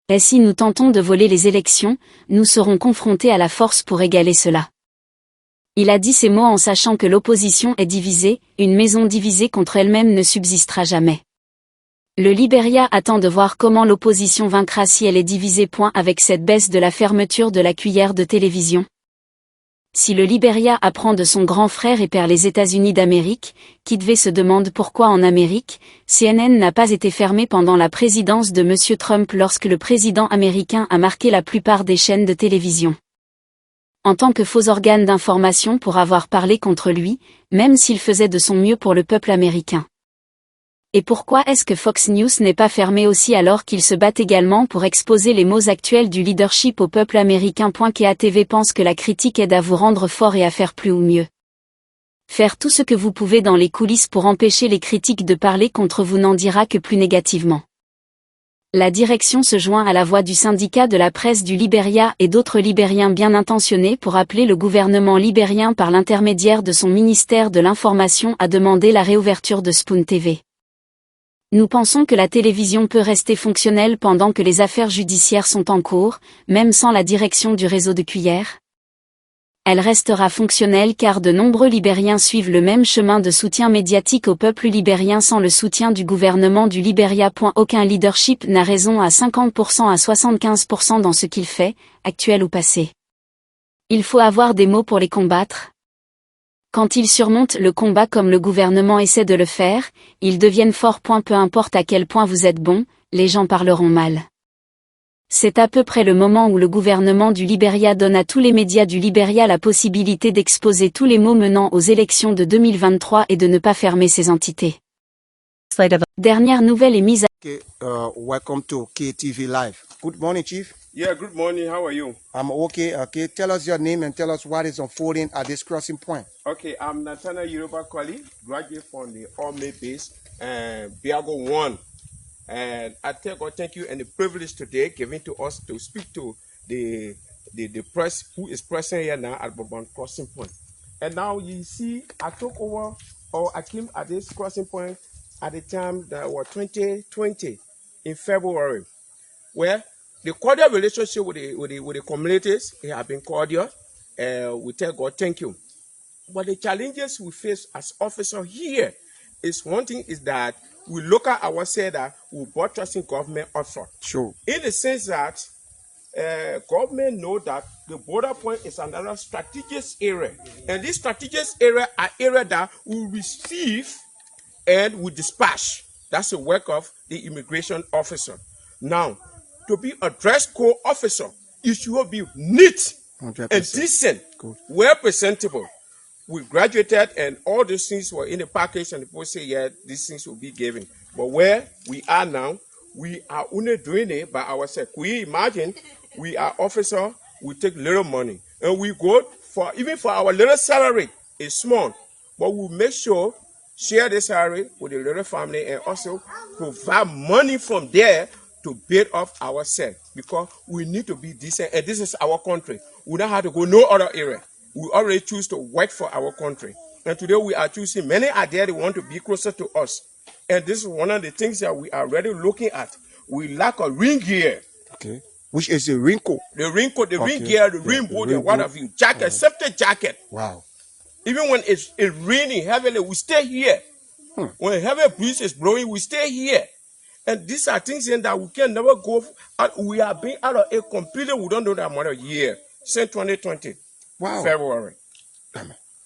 Et si nous tentons de voler les élections, nous serons confrontés à la force pour égaler cela. Il a dit ces mots en sachant que l'opposition est divisée, une maison divisée contre elle-même ne subsistera jamais. Le Libéria attend de voir comment l'opposition vaincra si elle est divisée. Avec cette baisse de la fermeture de la cuillère de télévision. Si le Libéria apprend de son grand frère et perd les États-Unis d'Amérique, Kidvey se demande pourquoi en Amérique, CNN n'a pas été fermé pendant la présidence de M. Trump lorsque le président américain a marqué la plupart des chaînes de télévision. En tant que faux organe d'information pour avoir parlé contre lui, même s'il faisait de son mieux pour le peuple américain. Et pourquoi est-ce que Fox News n'est pas fermé aussi alors qu'il se bat également pour exposer les maux actuels du leadership au peuple américain? KATV pense que la critique aide à vous rendre fort et à faire plus ou mieux. Faire tout ce que vous pouvez dans les coulisses pour empêcher les critiques de parler contre vous n'en dira que plus négativement. La direction se joint à la voix du syndicat de la presse du Libéria et d'autres Libériens bien intentionnés pour appeler le gouvernement libérien par l'intermédiaire de son ministère de l'Information à demander la réouverture de Spoon TV. Nous pensons que la télévision peut rester fonctionnelle pendant que les affaires judiciaires sont en cours, même sans la direction du réseau de cuillères. Elle restera fonctionnelle car de nombreux Libériens suivent le même chemin de soutien médiatique au peuple libérien sans le soutien du gouvernement du Libéria. Aucun leadership n'a raison à 50% à 75% dans ce qu'il fait, actuel ou passé. Il faut avoir des mots pour les combattre. Quand ils surmontent le combat comme le gouvernement essaie de le faire, ils deviennent forts. Peu importe à quel point vous êtes bon, les gens parleront mal. C'est à peu près le moment où le gouvernement du Libéria donne à tous les médias du Libéria la possibilité d'exposer tous les maux menant aux élections de 2023 et de ne pas fermer ces entités. Dernière nouvelle est mise à... Okay, welcome to KTV Live. Good morning, Chief. Yeah, good morning. How are you? I'm okay. Okay, tell us your name and tell us what is unfolding at this crossing point. Okay, I'm Nathana Yoruba Kwali, graduate from the Army base and Biago 1. And I tell God thank you and the privilege today given to us to speak to the press who is present here now at Bourbon Crossing Point. And now you see, I took over, or I came at this crossing point at the time that was 2020 in February, where the cordial relationship with the communities it have been cordial. We tell God thank you. But the challenges we face as officers here is one thing is that we look at ourselves that we bought trusting government effort. Sure. In the sense that government know that the border point is another strategic area. And this strategic area are area that we receive and we dispatch. That's the work of the immigration officer. Now, to be a dress code officer, you should be neat 100%. and decent, Good. well presentable. We graduated and all these things were in the package and people say, yeah, these things will be given. But where we are now, we are only doing it by ourselves. We imagine we are officer, we take little money and we go for, even for our little salary, it's small, but we make sure share the salary with the little family and also provide money from there to build up ourselves because we need to be decent and this is our country. We don't have to go no other area. We already choose to work for our country. And today we are choosing, many are there, they want to be closer to us. And this is one of the things that we are already looking at. We lack a ring gear. Okay. Which is a wrinkle. The wrinkle, the Okay. ring gear, the Yeah, ring the boot, ring and what boot. have you. Jacket, safety jacket. Wow. Even when it's raining heavily, we stay here. When heavy breeze is blowing, we stay here. And these are things in that we can never go out. We are being out of it completely. We don't know that amount of year since 2020. Wow. February.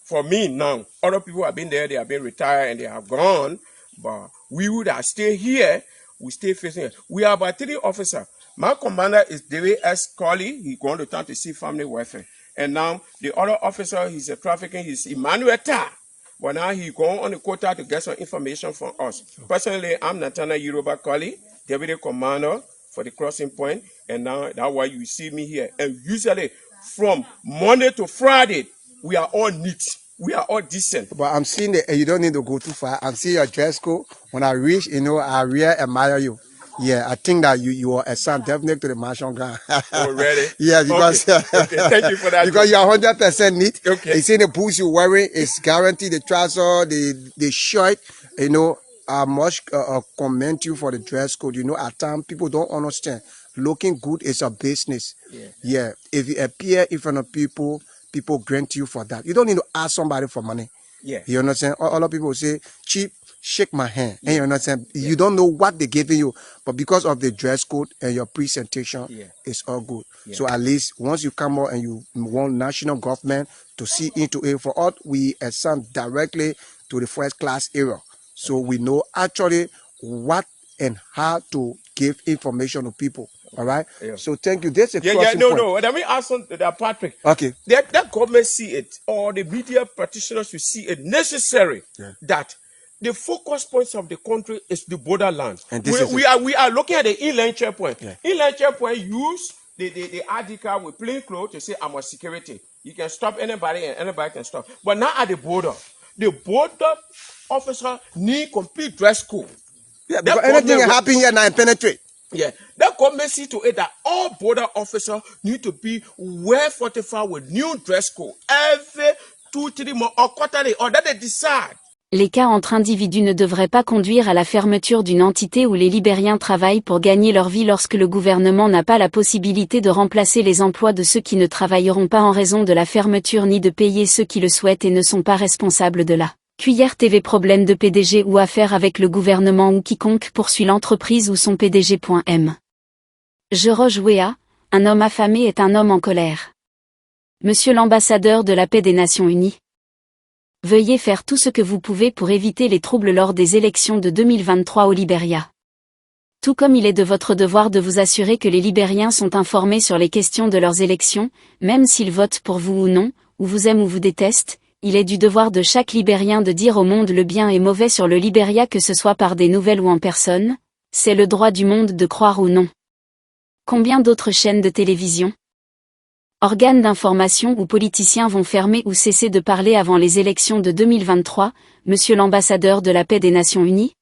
For me now, other people have been there, they have been retired and they have gone. But we would have stayed here, we stay facing it. We are about 3 officers. My commander is David S. Colley. He's going to town to see family welfare. And now the other officer, he's a trafficking, he's Emmanuel Ta. But now he's going on the quota to get some information from us. Personally, I'm Nathana Yoruba Colley, Deputy Commander for the crossing point. And now that's why you see me here. And usually from Monday to Friday, we are all neat. We are all decent. But I'm seeing that you don't need to go too far. I'm seeing your dress code. When I reach, I really admire you. Yeah, I think that you are a son definitely to the marching ground. Oh, really? Yeah, because okay. Thank you for that. Because you are 100% neat. Okay. You see the boots you're wearing is guaranteed. The trouser, the shirt. I must commend you for the dress code. At times people don't understand. looking good is a business. Yeah. If you appear in front of people, people grant you for that. You don't need to ask somebody for money. Yeah. You understand? A lot of people say, Chief, shake my hand. And you understand? You don't know what they're giving you, but because of the dress code and your presentation, it's all good. So at least once you come out and you want national government to see into it, for us, we assign directly to the first class area. So we know actually what and how to give information to people. All right. So thank you. There's a question. No. Let me ask on that, Patrick. Okay. That government see it, or the media practitioners should see it necessary that the focus points of the country is the borderlands. And We are looking at the inland checkpoint. Yeah. Inland checkpoint use the ID card with plain clothes to say I'm a security. You can stop anybody and anybody can stop. But now at the border officer need complete dress code. Yeah, because anything can happen here now and penetrate. Yeah, that government see to it that all border officers need to be well fortified with new dress code every 2-3 months or quarterly, or that they decide. Les cas entre individus ne devraient pas conduire à la fermeture d'une entité où les Libériens travaillent pour gagner leur vie lorsque le gouvernement n'a pas la possibilité de remplacer les emplois de ceux qui ne travailleront pas en raison de la fermeture ni de payer ceux qui le souhaitent et ne sont pas responsables de la Cuillère TV. Problème de PDG ou affaire avec le gouvernement ou quiconque poursuit l'entreprise ou son PDG.M. Georges Weah, un homme affamé est un homme en colère. Monsieur l'ambassadeur de la paix des Nations Unies. Veuillez faire tout ce que vous pouvez pour éviter les troubles lors des élections de 2023 au Libéria. Tout comme il est de votre devoir de vous assurer que les Libériens sont informés sur les questions de leurs élections, même s'ils votent pour vous ou non, ou vous aiment ou vous détestent, il est du devoir de chaque Libérien de dire au monde le bien et mauvais sur le Libéria, que ce soit par des nouvelles ou en personne. C'est le droit du monde de croire ou non. Combien d'autres chaînes de télévision, organes d'information ou politiciens vont fermer ou cesser de parler avant les élections de 2023, monsieur l'ambassadeur de la paix des Nations Unies?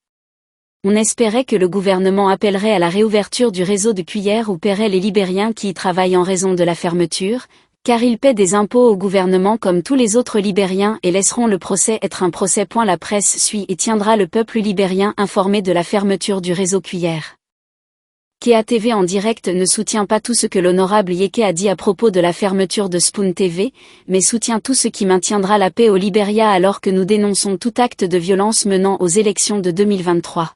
On espérait que le gouvernement appellerait à la réouverture du réseau de cuillères ou paierait les Libériens qui y travaillent en raison de la fermeture, car ils paient des impôts au gouvernement comme tous les autres Libériens et laisseront le procès être un procès. La presse suit et tiendra le peuple libérien informé de la fermeture du réseau cuillère. Kea TV en direct ne soutient pas tout ce que l'honorable Yeke a dit à propos de la fermeture de Spoon TV, mais soutient tout ce qui maintiendra la paix au Libéria alors que nous dénonçons tout acte de violence menant aux élections de 2023.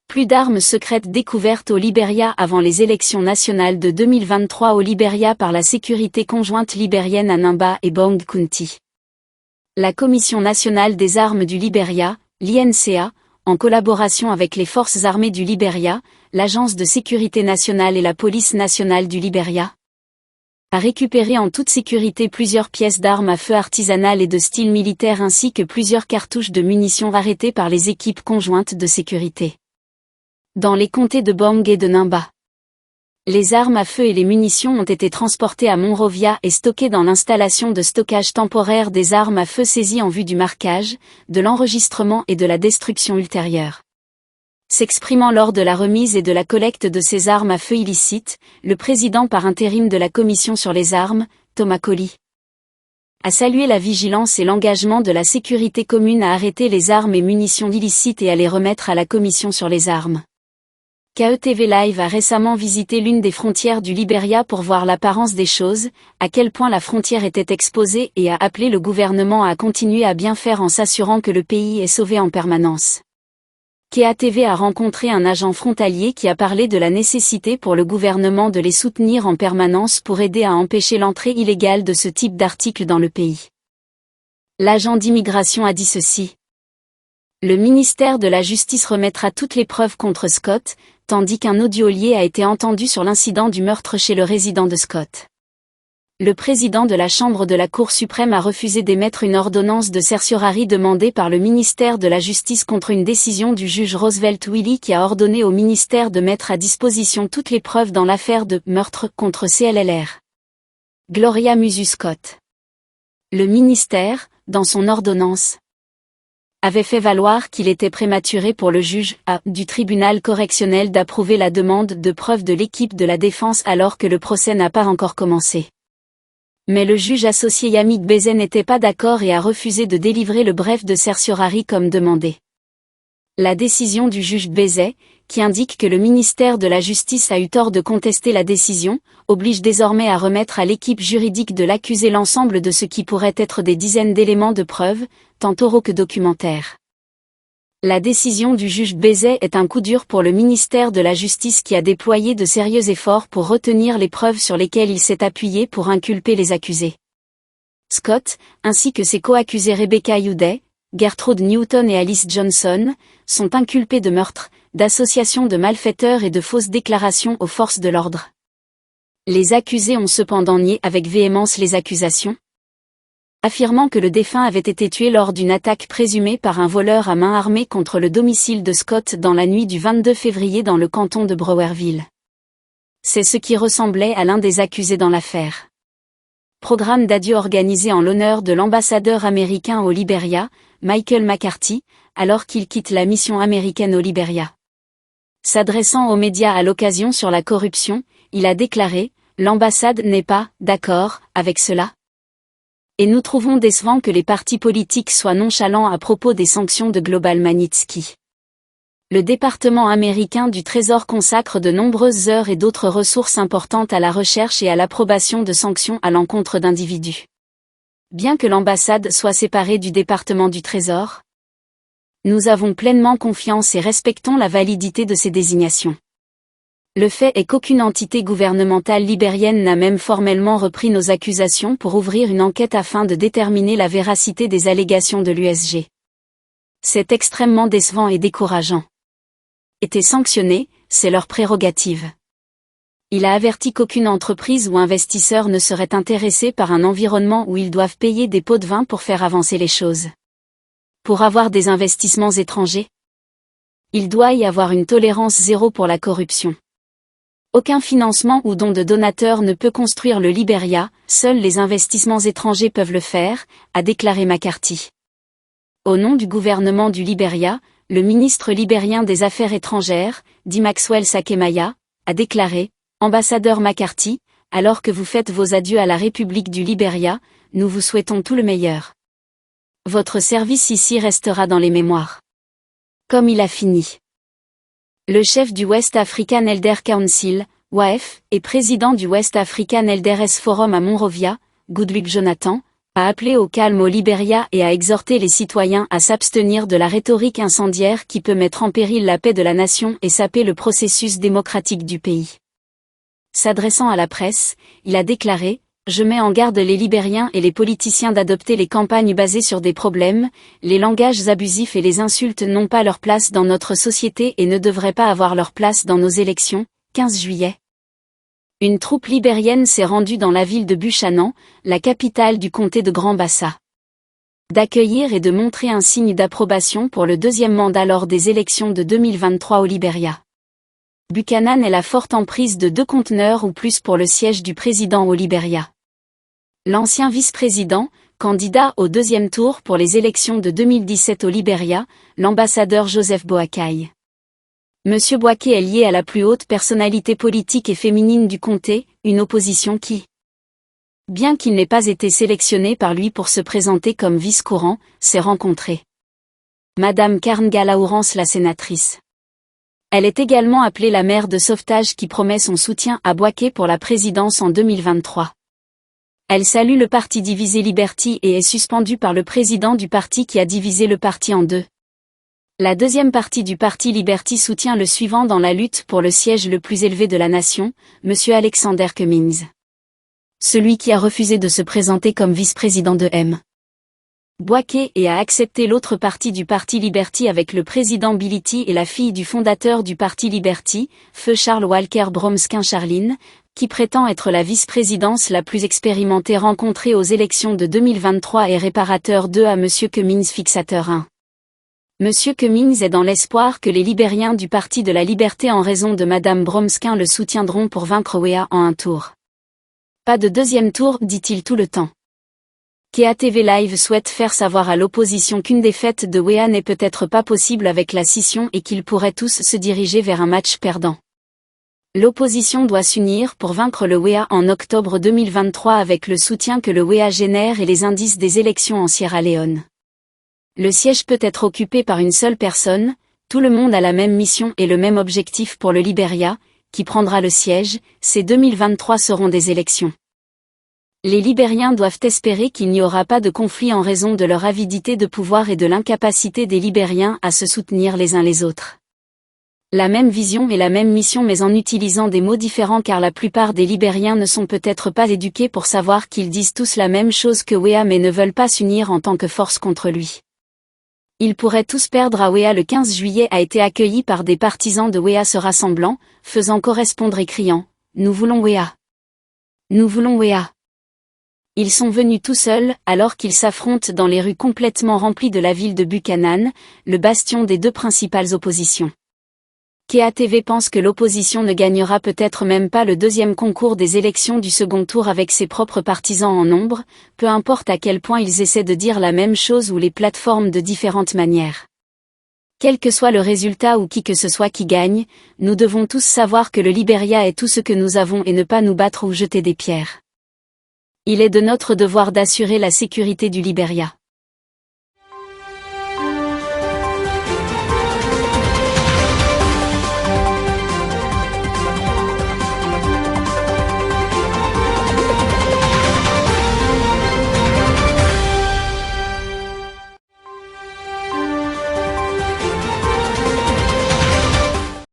Plus d'armes secrètes découvertes au Libéria avant les élections nationales de 2023 au Libéria par la sécurité conjointe libérienne à Nimba et Bong County. La Commission nationale des armes du Libéria, l'INCA, en collaboration avec les forces armées du Libéria, l'Agence de sécurité nationale et la police nationale du Libéria, a récupéré en toute sécurité plusieurs pièces d'armes à feu artisanales et de style militaire ainsi que plusieurs cartouches de munitions arrêtées par les équipes conjointes de sécurité dans les comtés de Bong et de Nimba. Les armes à feu et les munitions ont été transportées à Monrovia et stockées dans l'installation de stockage temporaire des armes à feu saisies en vue du marquage, de l'enregistrement et de la destruction ultérieure. S'exprimant lors de la remise et de la collecte de ces armes à feu illicites, le président par intérim de la Commission sur les armes, Thomas Colley, a salué la vigilance et l'engagement de la sécurité commune à arrêter les armes et munitions illicites et à les remettre à la Commission sur les armes. KETV Live a récemment visité l'une des frontières du Libéria pour voir l'apparence des choses, à quel point la frontière était exposée et a appelé le gouvernement à continuer à bien faire en s'assurant que le pays est sauvé en permanence. KETV a rencontré un agent frontalier qui a parlé de la nécessité pour le gouvernement de les soutenir en permanence pour aider à empêcher l'entrée illégale de ce type d'articles dans le pays. L'agent d'immigration a dit ceci. Le ministère de la Justice remettra toutes les preuves contre Scott, tandis qu'un audiolier a été entendu sur l'incident du meurtre chez le résident de Scott. Le président de la Chambre de la Cour suprême a refusé d'émettre une ordonnance de certiorari demandée par le ministère de la Justice contre une décision du juge Roosevelt Willie qui a ordonné au ministère de mettre à disposition toutes les preuves dans l'affaire de meurtre contre CLLR. Gloria Musu-Scott. Le ministère, dans son ordonnance, avait fait valoir qu'il était prématuré pour le juge du tribunal correctionnel d'approuver la demande de preuve de l'équipe de la défense alors que le procès n'a pas encore commencé. Mais le juge associé Yamik Bezet n'était pas d'accord et a refusé de délivrer le bref de certiorari comme demandé. La décision du juge Bezet, qui indique que le ministère de la Justice a eu tort de contester la décision, oblige désormais à remettre à l'équipe juridique de l'accusé l'ensemble de ce qui pourrait être des dizaines d'éléments de preuve, tant oraux que documentaires. La décision du juge Bézet est un coup dur pour le ministère de la Justice qui a déployé de sérieux efforts pour retenir les preuves sur lesquelles il s'est appuyé pour inculper les accusés. Scott, ainsi que ses co-accusés Rebecca Uday, Gertrude Newton et Alice Johnson, sont inculpés de meurtre, d'association de malfaiteurs et de fausses déclarations aux forces de l'ordre. Les accusés ont cependant nié avec véhémence les accusations, affirmant que le défunt avait été tué lors d'une attaque présumée par un voleur à main armée contre le domicile de Scott dans la nuit du 22 février dans le canton de Brewerville. C'est ce qui ressemblait à l'un des accusés dans l'affaire. Programme d'adieu organisé en l'honneur de l'ambassadeur américain au Libéria, Michael McCarthy, alors qu'il quitte la mission américaine au Libéria. S'adressant aux médias à l'occasion sur la corruption, il a déclaré « L'ambassade n'est pas d'accord avec cela ». Et nous trouvons décevant que les partis politiques soient nonchalants à propos des sanctions de Global Magnitsky. Le département américain du Trésor consacre de nombreuses heures et d'autres ressources importantes à la recherche et à l'approbation de sanctions à l'encontre d'individus. Bien que l'ambassade soit séparée du département du Trésor, nous avons pleinement confiance et respectons la validité de ces désignations. Le fait est qu'aucune entité gouvernementale libérienne n'a même formellement repris nos accusations pour ouvrir une enquête afin de déterminer la véracité des allégations de l'USG. C'est extrêmement décevant et décourageant. Été sanctionnés, c'est leur prérogative. Il a averti qu'aucune entreprise ou investisseur ne serait intéressé par un environnement où ils doivent payer des pots de vin pour faire avancer les choses. Pour avoir des investissements étrangers, il doit y avoir une tolérance zéro pour la corruption. Aucun financement ou don de donateur ne peut construire le Libéria, seuls les investissements étrangers peuvent le faire, a déclaré McCarthy. Au nom du gouvernement du Libéria, le ministre libérien des Affaires étrangères, dit Maxwell Sakemaya, a déclaré « Ambassadeur McCarthy, alors que vous faites vos adieux à la République du Libéria, nous vous souhaitons tout le meilleur. Votre service ici restera dans les mémoires. » Comme il a fini. Le chef du West African Elder Council, WAEF, et président du West African Elders Forum à Monrovia, Goodluck Jonathan, a appelé au calme au Libéria et a exhorté les citoyens à s'abstenir de la rhétorique incendiaire qui peut mettre en péril la paix de la nation et saper le processus démocratique du pays. S'adressant à la presse, il a déclaré « Je mets en garde les Libériens et les politiciens d'adopter les campagnes basées sur des problèmes, les langages abusifs et les insultes n'ont pas leur place dans notre société et ne devraient pas avoir leur place dans nos élections. » 15 juillet. Une troupe libérienne s'est rendue dans la ville de Buchanan, la capitale du comté de Grand-Bassa. D'accueillir et de montrer un signe d'approbation pour le deuxième mandat lors des élections de 2023 au Libéria. Buchanan est la forte emprise de 2 conteneurs ou plus pour le siège du président au Libéria. L'ancien vice-président, candidat au deuxième tour pour les élections de 2017 au Libéria, l'ambassadeur Joseph Boakai. Monsieur Boakai est lié à la plus haute personnalité politique et féminine du comté, une opposition qui, bien qu'il n'ait pas été sélectionné par lui pour se présenter comme vice-courant, s'est rencontrée. Madame Karn Galaourance la sénatrice. Elle est également appelée la mère de sauvetage qui promet son soutien à Boakai pour la présidence en 2023. Elle salue le parti divisé Liberty et est suspendue par le président du parti qui a divisé le parti en deux. La deuxième partie du parti Liberty soutient le suivant dans la lutte pour le siège le plus élevé de la nation, M. Alexander Cummings. Celui qui a refusé de se présenter comme vice-président de M. Boakai et a accepté l'autre partie du parti Liberty avec le président Bility et la fille du fondateur du parti Liberty, feu Charles Walker Bromskin Charline, qui prétend être la vice-présidence la plus expérimentée rencontrée aux élections de 2023 et réparateur 2 à M. Cummings fixateur 1. M. Cummings est dans l'espoir que les Libériens du Parti de la Liberté en raison de Mme Bromskin le soutiendront pour vaincre Weah en un tour. Pas de deuxième tour, dit-il tout le temps. KTV Live souhaite faire savoir à l'opposition qu'une défaite de Weah n'est peut-être pas possible avec la scission et qu'ils pourraient tous se diriger vers un match perdant. L'opposition doit s'unir pour vaincre le Weah en octobre 2023 avec le soutien que le Weah génère et les indices des élections en Sierra Leone. Le siège peut être occupé par une seule personne, Tout le monde a la même mission et le même objectif pour le Libéria, qui prendra le siège. Ces 2023 seront des élections. Les Libériens doivent espérer qu'il n'y aura pas de conflit en raison de leur avidité de pouvoir et de l'incapacité des Libériens à se soutenir les uns les autres. La même vision et la même mission mais en utilisant des mots différents car la plupart des Libériens ne sont peut-être pas éduqués pour savoir qu'ils disent tous la même chose que Wea mais ne veulent pas s'unir en tant que force contre lui. Ils pourraient tous perdre à Wea. Le 15 juillet a été accueilli par des partisans de Wea se rassemblant, faisant correspondre et criant « Nous voulons Wea. Nous voulons Wea ». Ils sont venus tout seuls, alors qu'ils s'affrontent dans les rues complètement remplies de la ville de Buchanan, le bastion des deux principales oppositions. KATV pense que l'opposition ne gagnera peut-être même pas le deuxième concours des élections du second tour avec ses propres partisans en nombre, peu importe à quel point ils essaient de dire la même chose ou les plateformes de différentes manières. Quel que soit le résultat ou qui que ce soit qui gagne, nous devons tous savoir que le Libéria est tout ce que nous avons et ne pas nous battre ou jeter des pierres. Il est de notre devoir d'assurer la sécurité du Libéria.